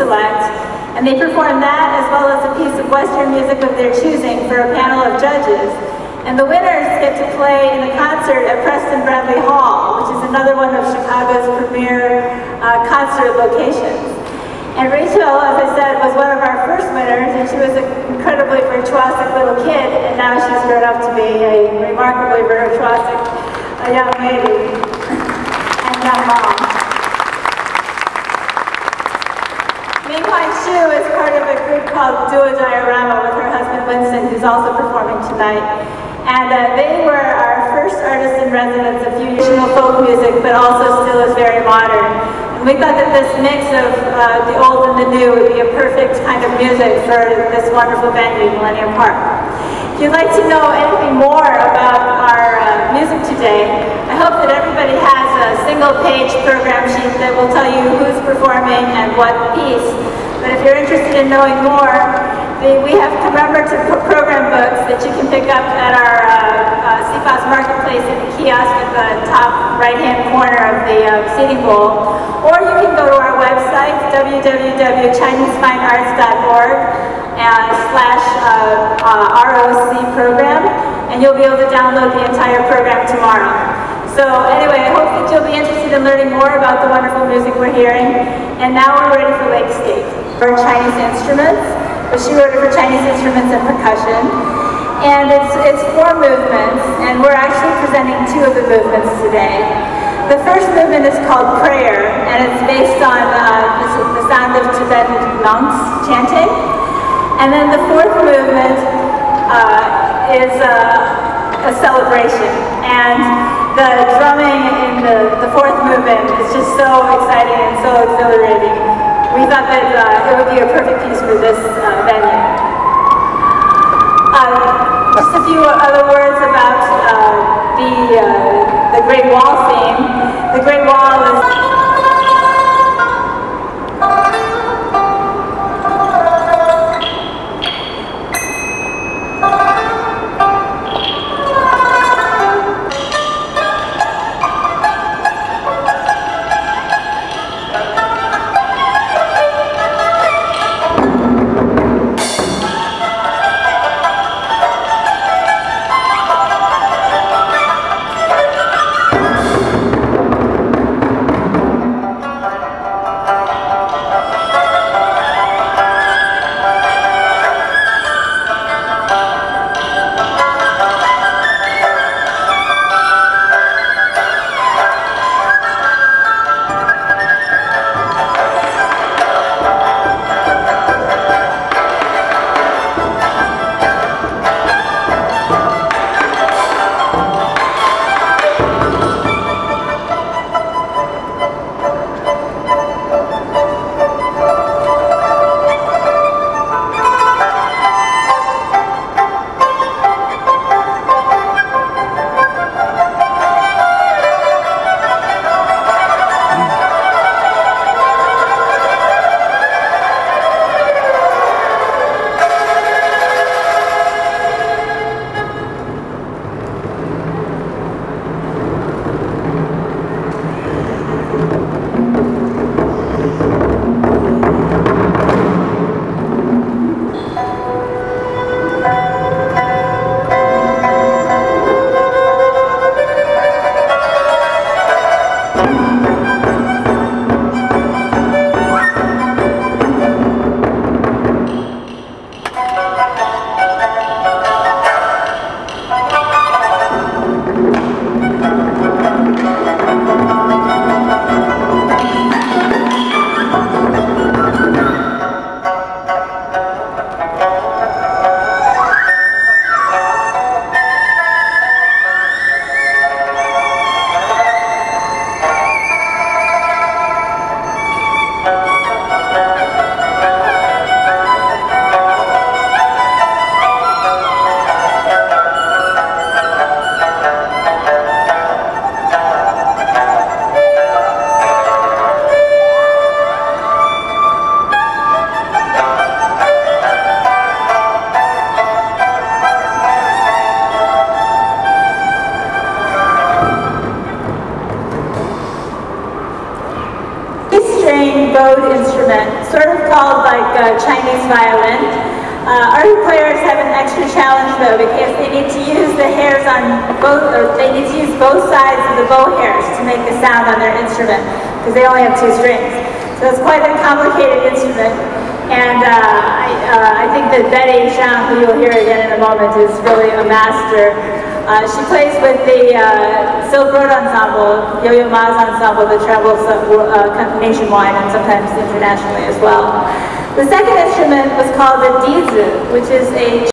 select, and they perform that as well as a piece of Western music of their choosing for a panel of judges. And the winners get to play in the concert at Preston Bradley Hall, which is another one of Chicago's premier concert locations. And Rachel, as I said, was one of our first winners, and she was an incredibly virtuosic little kid, and now she's grown up to be a remarkably virtuosic young lady and young mom. Meanwhile, Shu is part of a group called Duo Diorama with her husband Winston, who's also performing tonight. And they were our first artists in residence of traditional folk music, but also still is very modern. And we thought that this mix of the old and the new would be a perfect kind of music for this wonderful venue, Millennium Park. If you'd like to know anything more about our music today, I hope that everybody has a single-page program sheet that will tell you who's performing and what piece. But if you're interested in knowing more, we have commemorative program books that you can pick up at our CFOS Marketplace in the kiosk at the top right-hand corner of the seating bowl. Or you can go to our website, www.chinesefinearts.org/ROC program, and you'll be able to download the entire program tomorrow. So anyway, I hope that you'll be interested in learning more about the wonderful music we're hearing. And now we're ready for Lakescape, for Chinese instruments. But she wrote it for Chinese instruments and percussion. And it's 4 movements, and we're actually presenting 2 of the movements today. The first movement is called Prayer, and it's based on the sound of Tibetan monks chanting. And then the 4th movement is a celebration. And the drumming in the 4th movement is just so exciting and so exhilarating. We thought that it would be a perfect piece for this venue. Just a few other words about the Great Wall theme. The Great Wall is bowed instrument, sort of called like Chinese violin. Our players have an extra challenge though, because they need to use the hairs on both, or they need to use both sides of the bow hairs to make the sound on their instrument, because they only have 2 strings. So it's quite a complicated instrument. And I think that Betty Zhang, who you'll hear again in a moment, is really a master. She plays with the Silk Road Ensemble, Yo-Yo Ma's ensemble that travels nationwide and sometimes internationally as well. The second instrument was called the dizi, which is a